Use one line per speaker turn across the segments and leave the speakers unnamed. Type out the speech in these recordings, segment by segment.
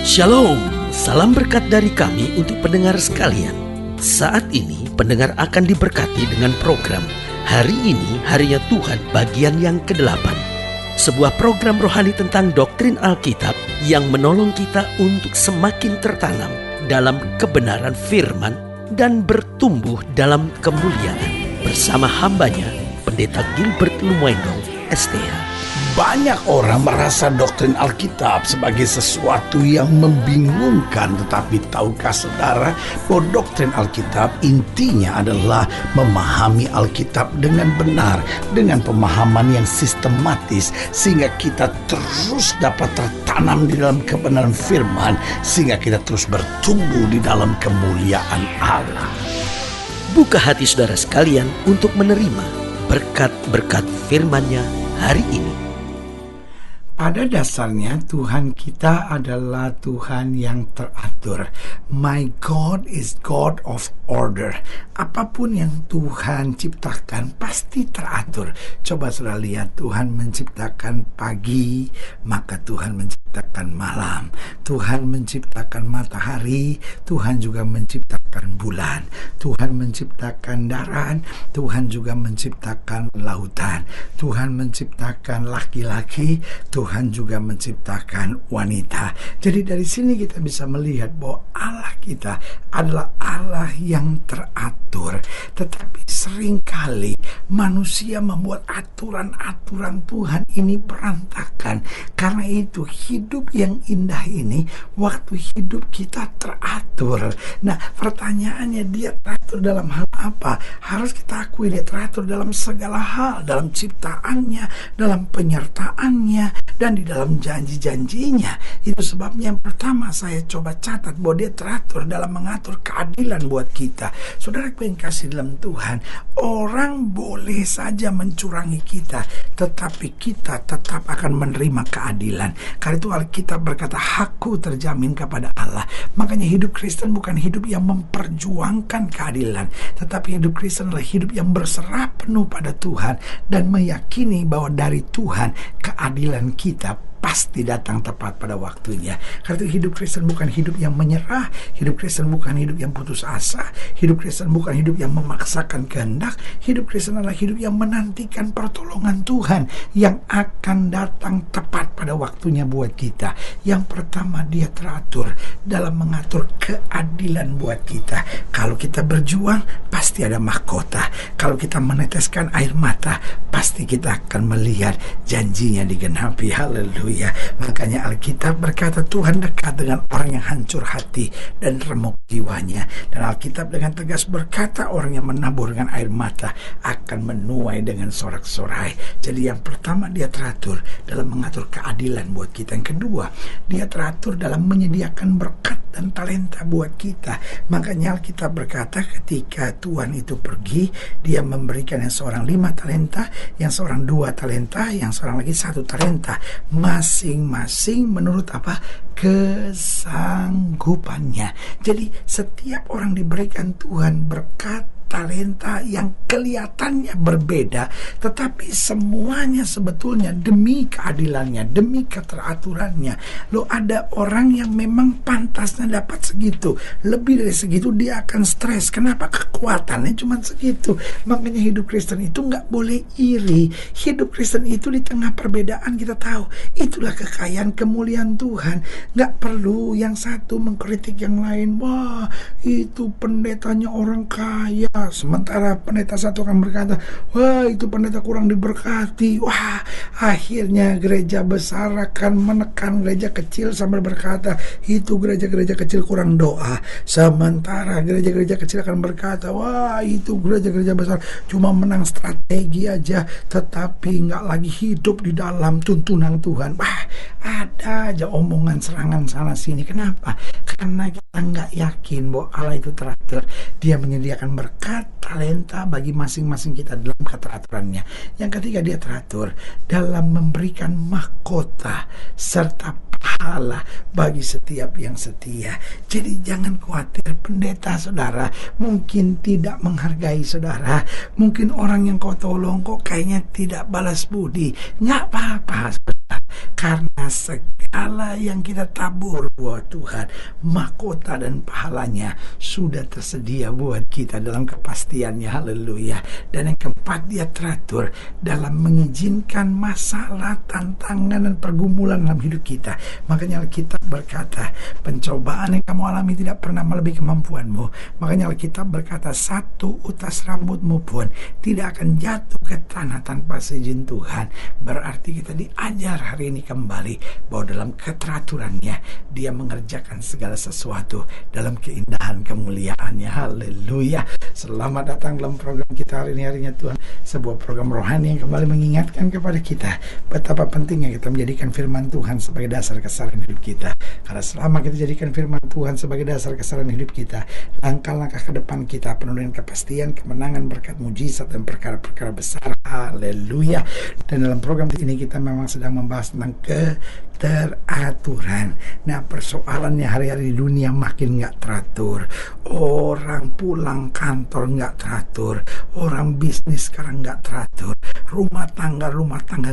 Shalom, salam berkat dari kami untuk pendengar sekalian. Saat ini pendengar akan diberkati dengan program Hari Ini Harinya Tuhan bagian yang ke-8. Sebuah program rohani tentang doktrin Alkitab yang menolong kita untuk semakin tertanam dalam kebenaran firman dan bertumbuh dalam kemuliaan. Bersama hambanya, Pendeta Gilbert Lumwendong, STH.
Banyak orang merasa doktrin Alkitab sebagai sesuatu yang membingungkan. Tetapi tahukah saudara bahwa doktrin Alkitab intinya adalah memahami Alkitab dengan benar, dengan pemahaman yang sistematis, sehingga kita terus dapat tertanam di dalam kebenaran firman, sehingga kita terus bertumbuh di dalam kemuliaan Allah.
Buka hati saudara sekalian untuk menerima berkat-berkat firman-Nya hari ini.
Pada dasarnya Tuhan kita adalah Tuhan yang teratur. My God is God of order. Apapun yang Tuhan ciptakan pasti teratur. Coba saudara lihat, Tuhan menciptakan pagi, maka Tuhan menciptakan malam. Tuhan menciptakan matahari, Tuhan juga menciptakan bulan. Tuhan menciptakan darat, Tuhan juga menciptakan lautan. Tuhan menciptakan laki-laki, Tuhan juga menciptakan wanita. Jadi dari sini kita bisa melihat bahwa Allah kita adalah Allah yang teratur. Tetapi seringkali manusia membuat aturan-aturan Tuhan ini berantakan. Karena itu hidup yang indah ini, waktu hidup kita teratur. Nah, pertanyaannya, dia teratur dalam hal apa? Harus kita akui dia teratur dalam segala hal. Dalam ciptaannya, dalam penyertaannya, dan di dalam janji-janjinya. Itu sebabnya yang pertama saya coba catat bahwa dia teratur dalam mengatur keadilan buat kita. Saudara yang kasih dalam Tuhan, orang boleh saja mencurangi kita, tetapi kita tetap akan menerima keadilan. Karena itu Alkitab berkata, hakku terjamin kepada Allah. Makanya hidup Kristen bukan hidup yang memperjuangkan keadilan, tetapi hidup Kristen adalah hidup yang berserah penuh pada Tuhan dan meyakini bahwa dari Tuhan keadilan kita pasti datang tepat pada waktunya. Karena itu hidup Kristen bukan hidup yang menyerah, hidup Kristen bukan hidup yang putus asa, hidup Kristen bukan hidup yang memaksakan kehendak, hidup Kristen adalah hidup yang menantikan pertolongan Tuhan yang akan datang tepat pada waktunya buat kita. Yang pertama, dia teratur dalam mengatur keadilan buat kita. Kalau kita berjuang, pasti ada mahkota. Kalau kita meneteskan air mata, pasti kita akan melihat janjinya digenapi. Haleluya. Makanya Alkitab berkata Tuhan dekat dengan orang yang hancur hati dan remuk jiwanya. Dan Alkitab dengan tegas berkata orang yang menabur dengan air mata akan menuai dengan sorak-sorai. Jadi yang pertama, dia teratur dalam mengatur keadilan buat kita. Yang kedua, dia teratur dalam menyediakan berkat dan talenta buat kita. Makanya Alkitab berkata ketika Tuhan itu pergi, dia memberikan yang seorang 5 talenta, yang seorang 2 talenta, yang seorang lagi 1 talenta. Masing-masing menurut apa? Kesanggupannya. Jadi setiap orang diberikan Tuhan berkat, talenta yang kelihatannya berbeda, tetapi semuanya sebetulnya demi keadilannya, demi keteraturannya. Loh, ada orang yang memang pantasnya dapat segitu, lebih dari segitu dia akan stres. Kenapa? Kekuatannya cuma segitu. Makanya hidup Kristen itu nggak boleh iri. Hidup Kristen itu di tengah perbedaan kita tahu itulah kekayaan kemuliaan Tuhan. Nggak perlu yang satu mengkritik yang lain. Wah, itu pendetanya orang kaya, sementara pendeta satu akan berkata, wah itu pendeta kurang diberkati. Wah, akhirnya gereja besar akan menekan gereja kecil sambil berkata, itu gereja-gereja kecil kurang doa. Sementara gereja-gereja kecil akan berkata, wah itu gereja-gereja besar cuma menang strategi aja, tetapi nggak lagi hidup di dalam tuntunan Tuhan. Wah, ada aja omongan serangan sana sini. Kenapa? Karena kita nggak yakin bahwa Allah itu teratur. Dia menyediakan berkat, talenta bagi masing-masing kita dalam keteraturannya. Yang ketiga, dia teratur dalam memberikan mahkota serta pahala bagi setiap yang setia. Jadi jangan khawatir pendeta saudara mungkin tidak menghargai saudara. Mungkin orang yang kau tolong kok kayaknya tidak balas budi. Nggak apa-apa saudara. Karena segala yang kita tabur buat Tuhan, mahkota dan pahalanya sudah tersedia buat kita dalam kepastiannya. Haleluya. Dan yang keempat, dia teratur dalam mengizinkan masalah, tantangan, dan pergumulan dalam hidup kita. Makanya Alkitab berkata, pencobaan yang kamu alami tidak pernah melebihi kemampuanmu. Makanya Alkitab berkata, satu utas rambutmu pun tidak akan jatuh ke tanah tanpa seizin Tuhan. Berarti kita diajar hari ini kembali bahwa dalam keteraturannya dia mengerjakan segala sesuatu dalam keindahan kemuliaannya. Haleluya. Selamat datang dalam program kita hari ini, harinya Tuhan, sebuah program rohani yang kembali mengingatkan kepada kita betapa pentingnya kita menjadikan firman Tuhan sebagai dasar kesabaran hidup kita. Karena selama kita jadikan firman Tuhan sebagai dasar kesabaran hidup kita, langkah-langkah ke depan kita penuh dengan kepastian, kemenangan, berkat, mujizat, dan perkara-perkara besar. Haleluya. Dan dalam program ini kita memang sedang membahas tentang keteraturan. Nah, persoalannya hari-hari di dunia makin gak teratur. Orang pulang kantor gak teratur. Orang bisnis sekarang gak teratur. Rumah tangga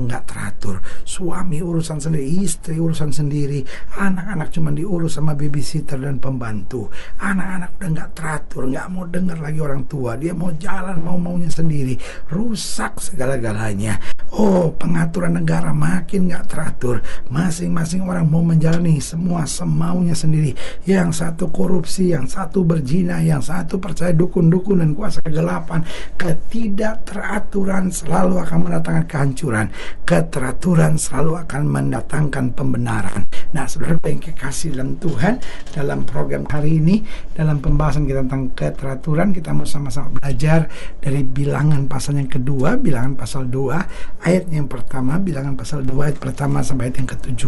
gak teratur. Suami urusan sendiri, istri urusan sendiri. Anak-anak cuma diurus sama babysitter dan pembantu. Anak-anak udah gak teratur, gak mau dengar lagi orang tua. Dia mau jalan mau-maunya sendiri. Rusak segala-galanya. Oh, pengaturan negara makin gak teratur. Masing-masing orang mau menjalani semua semaunya sendiri. Yang satu korupsi, yang satu berzina, yang satu percaya dukun-dukun dan kuasa kegelapan. Ketidakteraturan selalu akan mendatangkan kehancuran. Keteraturan selalu akan mendatangkan pembenaran. Nah, saudara yang kekasih dalam Tuhan, dalam program hari ini, dalam pembahasan kita tentang keteraturan, kita mau sama-sama belajar dari Bilangan pasal yang kedua, Bilangan pasal 2, ayat yang pertama, Bilangan pasal 2 ayat pertama sampai ayat yang ke-17.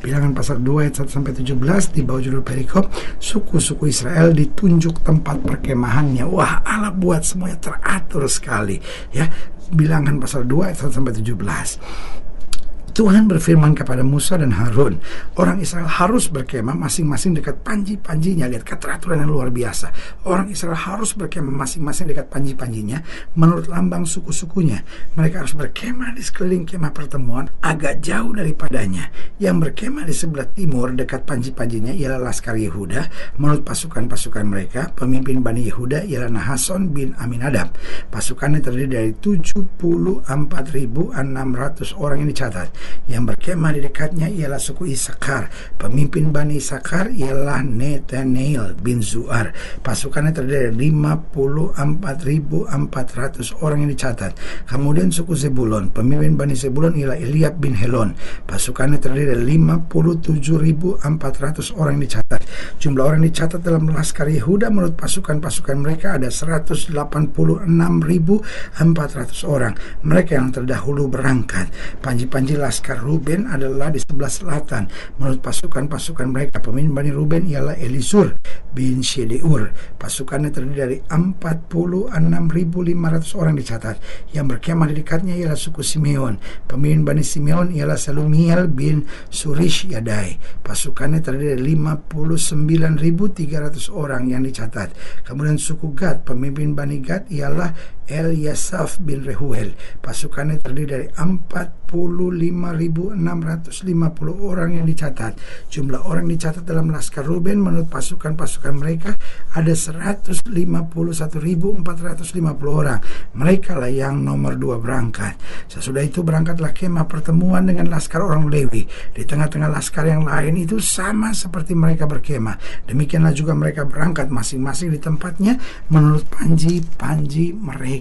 Bilangan pasal 2 ayat 1 sampai 17 di bawah judul perikop, suku-suku Israel ditunjuk tempat perkemahannya. Wah, Allah buat semuanya teratur sekali, ya. Bilangan pasal 2 ayat 1 sampai 17. Tuhan berfirman kepada Musa dan Harun, orang Israel harus berkemah masing-masing dekat panji-panjinya. Lihat keteraturan yang luar biasa. Orang Israel harus berkemah masing-masing dekat panji-panjinya menurut lambang suku-sukunya. Mereka harus berkemah di sekeliling kemah pertemuan agak jauh daripadanya. Yang berkemah di sebelah timur dekat panji-panjinya ialah Laskar Yehuda. Menurut pasukan-pasukan mereka, pemimpin Bani Yehuda ialah Nahason bin Aminadab. Pasukannya terdiri dari 74.600 orang yang dicatat. Yang berkemah di dekatnya ialah suku Isakar. Pemimpin Bani Isakar ialah Netanel bin Zuar. Pasukannya terdiri dari 54.400 orang yang dicatat. Kemudian suku Zebulon. Pemimpin Bani Zebulon ialah Eliab bin Helon. Pasukannya terdiri dari 57.400 orang yang dicatat. Jumlah orang yang dicatat dalam Laskar Yehuda menurut pasukan-pasukan mereka ada 186.400 orang. Mereka yang terdahulu berangkat. Panji-panji Laskar Ruben adalah di sebelah selatan. Menurut pasukan-pasukan mereka, pemimpin Bani Ruben ialah Elisur bin Shedeur. Pasukannya terdiri dari 46.500 orang dicatat. Yang berkemah di dekatnya ialah suku Simeon. Pemimpin Bani Simeon ialah Selumiel bin Surish Yadai. Pasukannya terdiri dari 59.300 orang yang dicatat. Kemudian suku Gad, pemimpin Bani Gad ialah Eliasaf bin Rehuel. Pasukannya terdiri dari 45.650 orang yang dicatat. Jumlah orang dicatat dalam Laskar Ruben menurut pasukan-pasukan mereka ada 151.450 orang. Mereka lah yang nomor 2 berangkat. Sesudah itu berangkatlah kemah pertemuan dengan Laskar orang Lewi. Di tengah-tengah Laskar yang lain itu sama seperti mereka berkemah. Demikianlah juga mereka berangkat masing-masing di tempatnya menurut panji-panji mereka.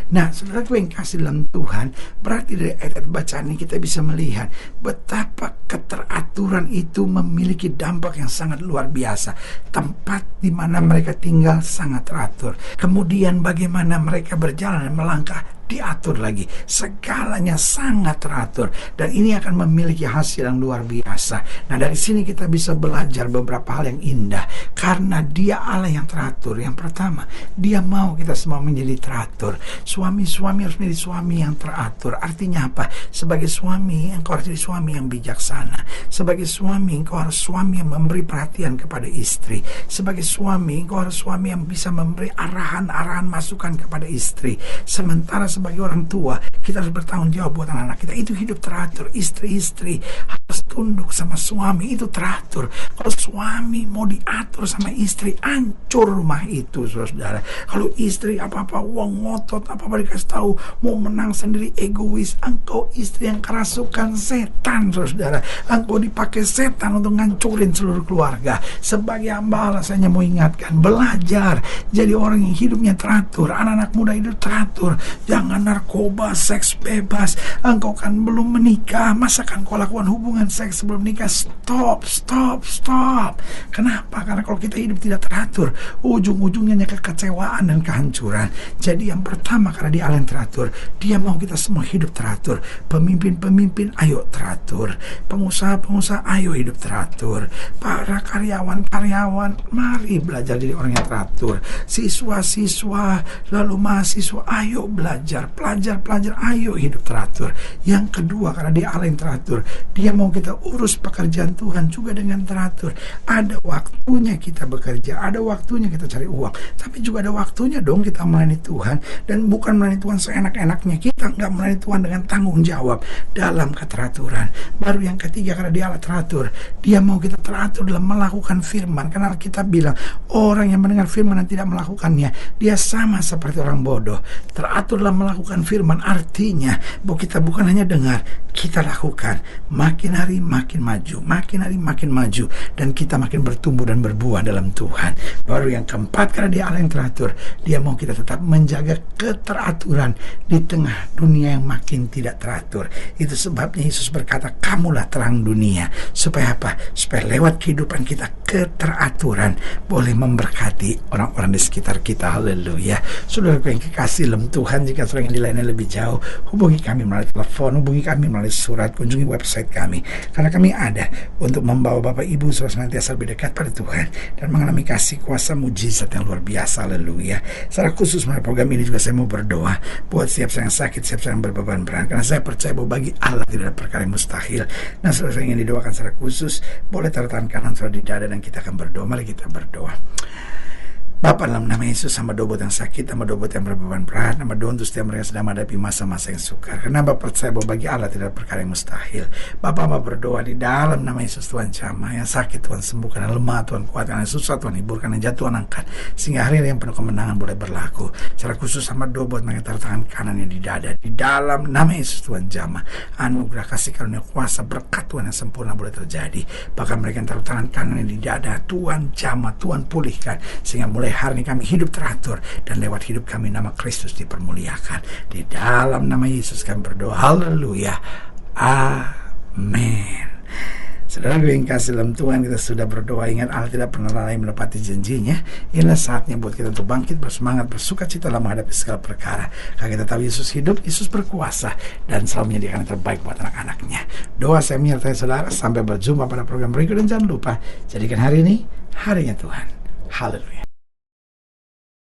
Nah, saudara yang kasih dalam Tuhan, berarti dari ayat bacaan ini kita bisa melihat betapa keteraturan itu memiliki dampak yang sangat luar biasa. Tempat di mana mereka tinggal sangat teratur. Kemudian bagaimana mereka berjalan dan melangkah diatur lagi. Segalanya sangat teratur dan ini akan memiliki hasil yang luar biasa. Nah, dari sini kita bisa belajar beberapa hal yang indah karena Dia Allah yang teratur. Yang pertama, Dia mau kita semua menjadi teratur. Suami-suami harus menjadi suami yang teratur. Artinya apa? Sebagai suami, engkau harus jadi suami yang bijaksana. Sebagai suami, engkau harus suami yang memberi perhatian kepada istri. Sebagai suami, engkau harus suami yang bisa memberi arahan-arahan masukan kepada istri. Sementara sebagai orang tua, kita harus bertanggung jawab buat anak-anak kita. Itu hidup teratur. Istri-istri harus tunduk sama suami, itu teratur. Kalau suami mau diatur sama istri, hancur rumah itu, saudara. Kalau istri apa-apa uang ngotot, apa-apa dikasih tahu, mau menang sendiri, egois, engkau istri yang kerasukan setan, saudara. Engkau dipakai setan untuk ngancurin seluruh keluarga. Sebagai hamba Allah, saya mau ingatkan, belajar jadi orang yang hidupnya teratur. Anak-anak muda hidup teratur. Jangan narkoba, seks bebas. Engkau kan belum menikah, masa kan kau lakukan hubungan seks sebelum menikah? Stop. Kenapa? Karena kalau kita hidup tidak teratur, ujung-ujungnya hanya kekecewaan dan kehancuran. Jadi yang pertama, karena dia Allah yang teratur, dia mau kita semua hidup teratur. Pemimpin-pemimpin, ayo teratur. Pengusaha-pengusaha, ayo hidup teratur. Para karyawan-karyawan, mari belajar jadi orang yang teratur. Siswa-siswa, lalu mahasiswa, ayo belajar. Pelajar-pelajar, ayo hidup teratur. Yang kedua, karena dia Allah yang teratur, dia mau kita urus pekerjaan Tuhan juga dengan teratur. Ada waktunya kita bekerja, ada waktunya kita cari uang, tapi juga ada waktunya dong kita melayani Tuhan. Dan bukan melayani Tuhan seenak-enaknya, kita nggak melayani Tuhan dengan tanggung jawab dalam keteraturan. Baru yang ketiga, karena dia Allah teratur, dia mau kita teratur dalam melakukan firman. Karena kita bilang, orang yang mendengar firman dan tidak melakukannya, dia sama seperti orang bodoh. Teratur dalam melakukan firman artinya bahwa kita bukan hanya dengar, kita lakukan. Makin hari makin maju, makin hari makin maju, dan kita makin bertumbuh dan berbuah dalam Tuhan. Baru yang keempat, karena dia Allah yang teratur, dia mau kita tetap menjaga keteraturan di tengah dunia yang makin tidak teratur. Itu sebabnya Yesus berkata, kamulah terang dunia. Supaya apa? Supaya lewat kehidupan kita, keteraturan boleh memberkati orang-orang di sekitar kita. Haleluya. Saudaraku yang kekasih dalam Tuhan, jika saudara ingin dilayani lebih jauh, hubungi kami melalui telepon, hubungi kami melalui surat, kunjungi website kami. Karena kami ada untuk membawa Bapak Ibu saudara senantiasa lebih dekat pada Tuhan dan mengalami kasih kuasa mujizat yang luar biasa. Haleluya. Secara khusus melalui program ini juga saya mau berdoa buat setiap yang sakit, setiap yang berbeban berat, karena saya percaya bahwa bagi Allah tidak ada perkara yang mustahil. Nah, saudara yang ingin didoakan secara khusus, boleh taruh tangan kanan saudara di dada dan kita akan berdoa. Mari kita berdoa. Bapa, dalam nama Yesus, hamba doa buat yang sakit, hamba doa buat yang berbeban berat, hamba doa untuk setiap mereka sedang menghadapi masa-masa yang sukar. Karena Bapa percaya bahwa bagi Allah tidak ada perkara yang mustahil. Bapa, hamba berdoa di dalam nama Yesus, Tuhan jamah, yang sakit Tuhan sembuhkan, yang lemah Tuhan kuatkan, yang susah Tuhan hiburkan, yang jatuh Tuhan angkat, sehingga hari yang penuh kemenangan boleh berlaku. Secara khusus hamba doa buat mereka taruh tangan kanan yang di dada, di dalam nama Yesus, Tuhan jamah, anugerah kasih karunia kuasa berkat Tuhan yang sempurna boleh terjadi. Bahkan mereka yang taruh tangan kanan yang di dada, Tuhan jamah, Tuhan pulihkan, sehingga mulai hari ini kami hidup teratur, dan lewat hidup kami nama Kristus dipermuliakan. Di dalam nama Yesus kami berdoa. Haleluya. Amin. Saudara yang kasih dalam Tuhan, kita sudah berdoa. Ingat, Allah tidak pernah lalai menepati janjinya. Inilah saatnya buat kita untuk bangkit, bersemangat, bersuka cita dalam menghadapi segala perkara. Karena kita tahu Yesus hidup, Yesus berkuasa, dan selalu menyediakan yang terbaik buat anak-anaknya. Doa saya menyertai saudara. Sampai berjumpa pada program berikut, dan jangan lupa, jadikan hari ini harinya Tuhan. Haleluya.